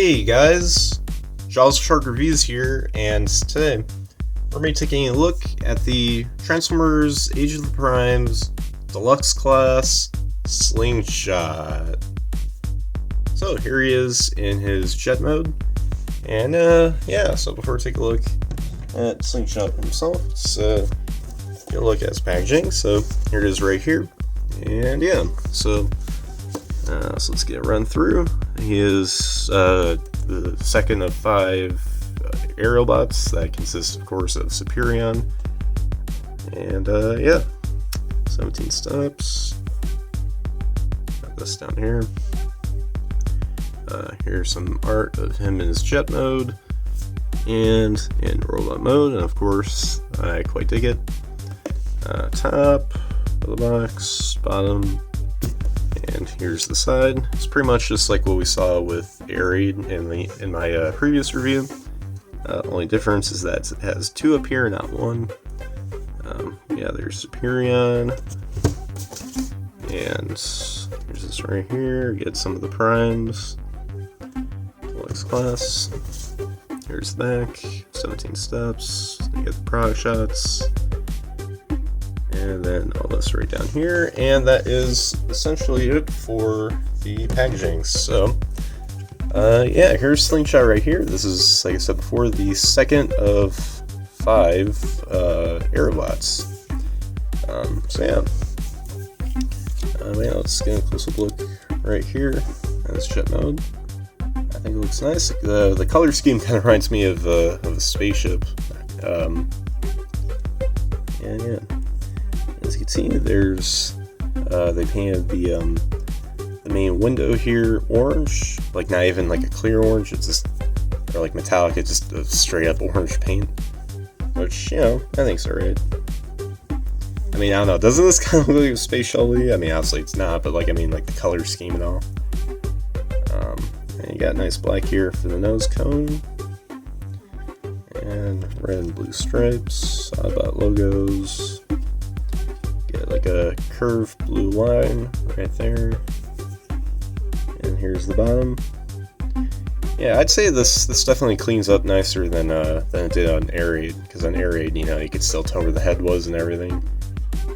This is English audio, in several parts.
Hey guys, Jaws Shark Reviews here, and today we're going to be taking a look at the Transformers Age of the Primes Deluxe class Slingshot. So here he is in his jet mode, and so before we take a look at Slingshot himself, let's get a look at his packaging. So here it is right here, and so let's get run through. He is the second of 5 aerial bots that consist, of course, of Superion. And 17 steps. Got this down here. Here's some art of him in his jet mode and in robot mode, and of course, I quite dig it. Top of the box, bottom. And here's the side. It's pretty much just like what we saw with Air Raid in my previous review. Only difference is that it has 2 up here, not 1. There's Superion. And here's this right here. Get some of the primes. Deluxe class. Here's the back. 17 steps. You get the product shots. And then all this right down here, and that is essentially it for the packaging. So here's Slingshot right here. This is, like I said before, the second of 5 Aerobots. Let's get a close-up look right here at this jet mode. I think it looks nice. The color scheme kind of reminds me of a spaceship. As you can see, there's they painted the main window here orange, like not even like a clear orange, it's just, or like metallic, it's just a straight up orange paint, which, I think's alright. I mean, I don't know, doesn't this kind of look like a space shuttle-y? I mean, obviously it's not, but like, I mean, like the color scheme and all. And you got nice black here for the nose cone, and red and blue stripes, Autobot logos. Like a curved blue line right there, and here's the bottom. Yeah, I'd say this definitely cleans up nicer than it did on Air Raid, because on Air Raid, you could still tell where the head was and everything.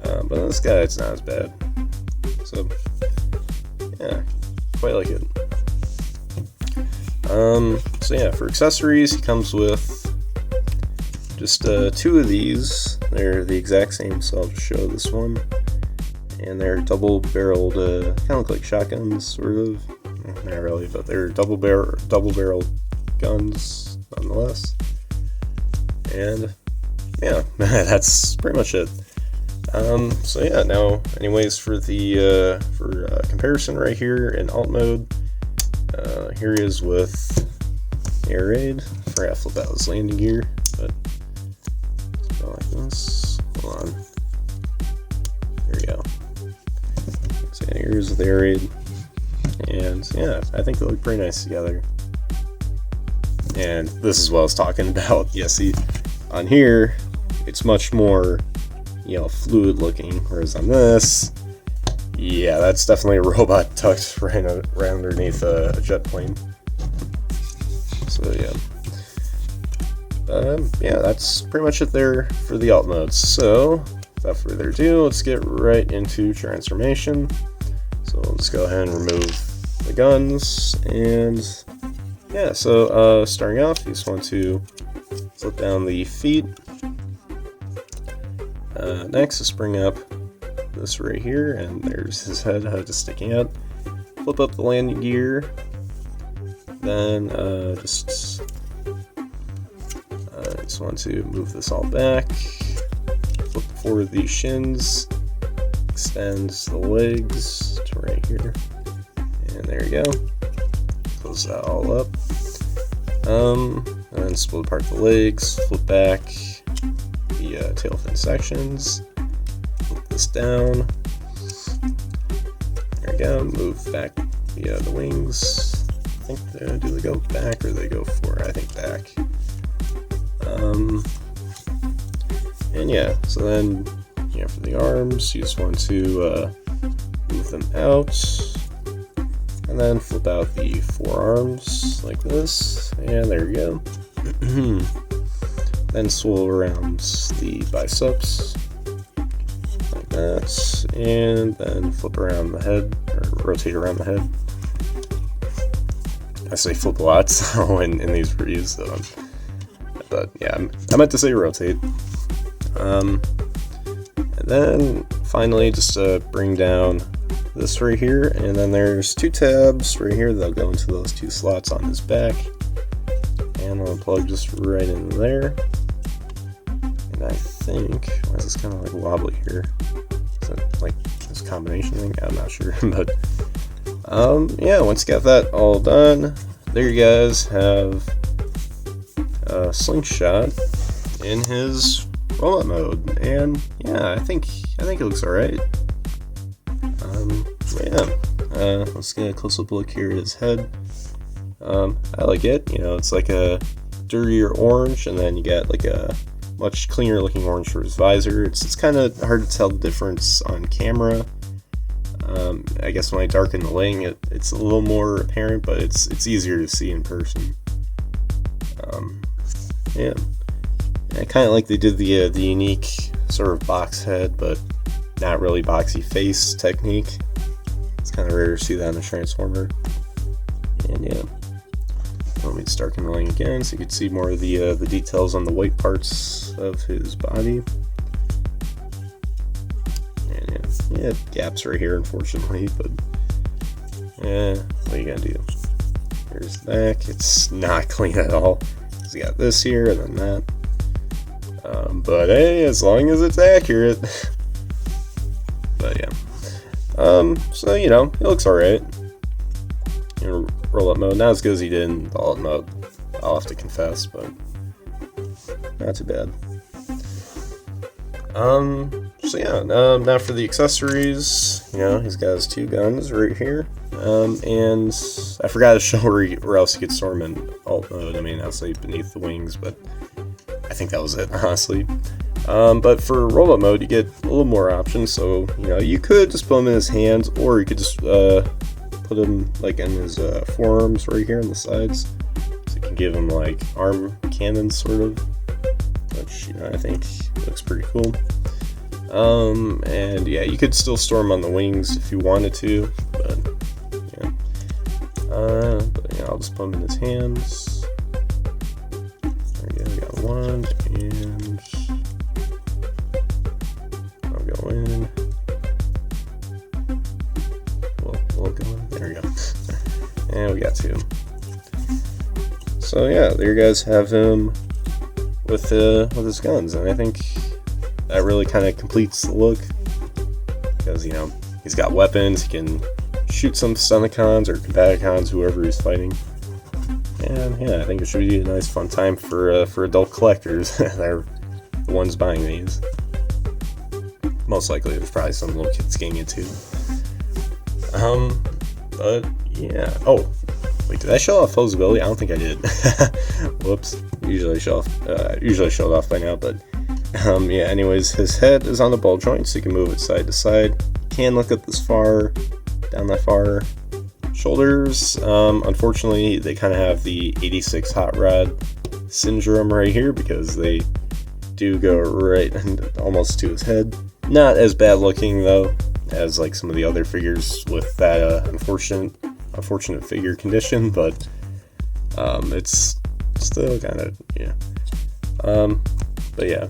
But on this guy, it's not as bad. So yeah, quite like it. For accessories, he comes with just 2 of these. They're the exact same, so I'll just show this one. And they're double-barreled, kind of look like shotguns, sort of. Not really, but they're double-barreled guns, nonetheless. And that's pretty much it. Now, anyways, for the comparison right here in alt mode, here he is with Air Raid. I forgot to flip out his landing gear, but go like this. Hold on. There we go. So here's the Air Raid, and I think they look pretty nice together. And this is what I was talking about. Yeah, see, on here it's much more, fluid looking, whereas on this, that's definitely a robot tucked right underneath a jet plane. So that's pretty much it there for the alt modes. So without further ado, let's get right into transformation. So let's go ahead and remove the guns, and starting off, you just want to flip down the feet. Next, let's bring up this right here, and there's his head just sticking out. Flip up the landing gear, then just want to move this all back, flip forward these shins, extend the legs to right here, and there you go. Close that all up, and then split apart the legs, flip back the tail fin sections, flip this down, there we go, move back the wings. I think, do they go back or they go forward? I think back. So then, for the arms, you just want to move them out, and then flip out the forearms like this, and there you go. Then swivel around the biceps like that, and then flip around the head, or rotate around the head. I say flip a lot so in these reviews, so but yeah, I meant to say rotate. And then finally just bring down this right here, and then there's two tabs right here that'll go into those two slots on his back, and I'll plug just right in there. And I think, why is this kind of like wobbly here? Is that like this combination thing? I'm not sure, but yeah, once you got that all done, there you guys have Slingshot in his rollout mode, and yeah, I think it looks alright. Yeah, let's get a close-up look here at his head. I like it. You know, it's like a dirtier orange, and then you got like a much cleaner looking orange for his visor. It's kind of hard to tell the difference on camera. I guess when I darken the wing, it's a little more apparent, but it's easier to see in person. Yeah, I kind of like they did the unique sort of box head, but not really boxy face technique. It's kind of rare to see that in a Transformer. And yeah, let me just darken the wing again so you can see more of the details on the white parts of his body. And yeah, gaps right here, unfortunately, but yeah, what are you gonna do? Here's the back. It's not clean at all. You got this here and then that. But hey, as long as it's accurate. But yeah. So you know, it looks alright. In roll-up mode, not as good as he did in the alt mode, I'll have to confess, but not too bad. So yeah, now for the accessories. You know, he's got his two guns right here. And I forgot to show where else you could store him in alt mode. I mean, obviously beneath the wings, but I think that was it, honestly. But for roll-up mode, you get a little more options. So, you know, you could just put him in his hands, or you could just put him like in his forearms right here on the sides. So you can give him like arm cannons, sort of, which, you know, I think looks pretty cool. And yeah, you could still store him on the wings if you wanted to, but yeah. But yeah, I'll just put him in his hands. There we go, we got one, and I'll go in. We'll go in. There we go. And we got two. So yeah, there you guys have him with his guns, and I think that really kind of completes the look, because, you know, he's got weapons, he can shoot some Stunticons or Combaticons, whoever he's fighting. And yeah, I think it should be a nice fun time for adult collectors. They're the ones buying these. Most likely there's probably some little kids getting it too. But yeah. Oh, wait, did I show off posability? I don't think I did. Whoops. Usually show it off by now, but yeah, anyways, his head is on the ball joint, so you can move it side to side. Can look up this far, down that far. Shoulders, unfortunately, they kind of have the 86 Hot Rod syndrome right here, because they do go right almost to his head. Not as bad looking, though, as like some of the other figures with that unfortunate figure condition, but it's still kind of, yeah. But yeah,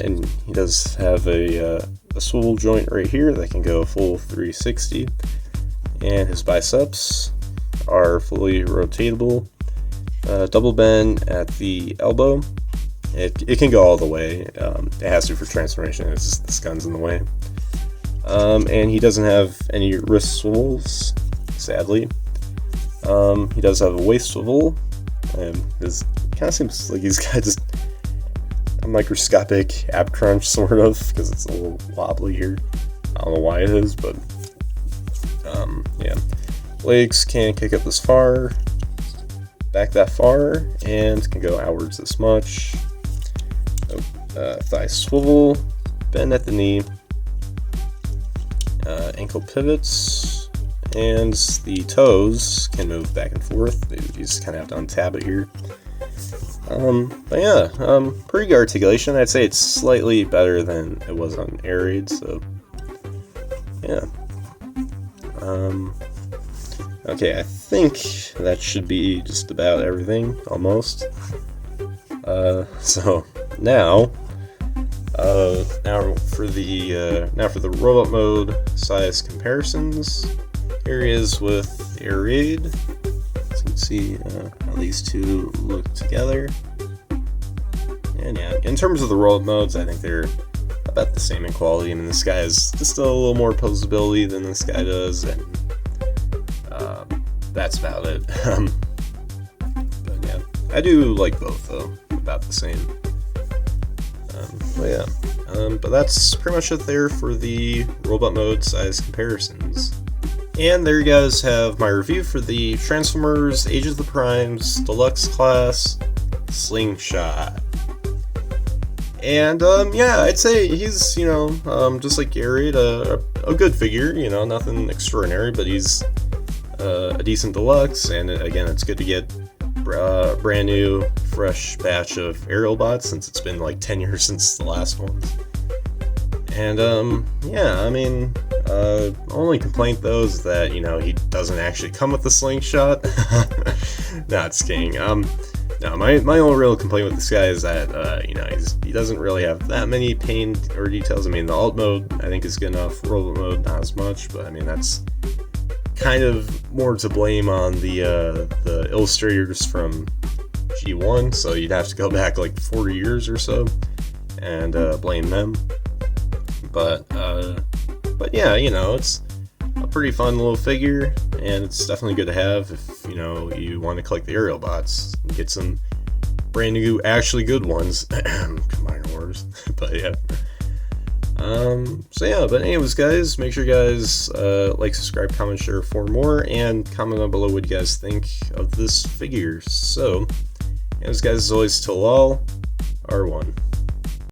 and he does have a swivel joint right here that can go full 360, and his biceps are fully rotatable. Double bend at the elbow. It can go all the way. It has to for transformation. It's just this gun's in the way. And he doesn't have any wrist swivels, sadly. He does have a waist swivel, and this kind of seems like he's got just a microscopic ab crunch, sort of, because it's a little wobbly here. I don't know why it is, but yeah. Legs can't kick up this far, back that far, and can go outwards this much. Thigh swivel, bend at the knee, ankle pivots, and the toes can move back and forth. You just kind of have to untap it here. But yeah, pretty good articulation. I'd say it's slightly better than it was on Air Raid, so yeah. Okay, I think that should be just about everything, almost. So now for the robot mode size comparisons. Here he is with Air Raid. So you can see how these two look together. And yeah, in terms of the robot modes, I think they're about the same in quality. I mean, this guy has just a little more posability than this guy does, and that's about it. But yeah, I do like both though, about the same. But yeah, but that's pretty much it there for the robot mode size comparisons. And there you guys have my review for the Transformers Age of the Primes Deluxe Class Slingshot. And yeah, I'd say he's, just like Air Raid, a good figure, nothing extraordinary, but he's a decent deluxe, and again, it's good to get a brand new, fresh batch of aerial bots since it's been like 10 years since the last ones. And yeah, I mean, only complaint though is that he doesn't actually come with the slingshot. Nah, just kidding. No, my only real complaint with this guy is that he doesn't really have that many paint or details. I mean, the alt mode I think is good enough. Robot mode not as much, but I mean that's kind of more to blame on the illustrators from G1, so you'd have to go back like 40 years or so and blame them. But yeah, it's a pretty fun little figure, and it's definitely good to have if you want to collect the aerial bots and get some brand new, actually good ones. Combiner Wars. But yeah. So yeah, but anyways guys, make sure you guys like, subscribe, comment, share for more, and comment down below what you guys think of this figure. So anyways guys, as always, till all, R1.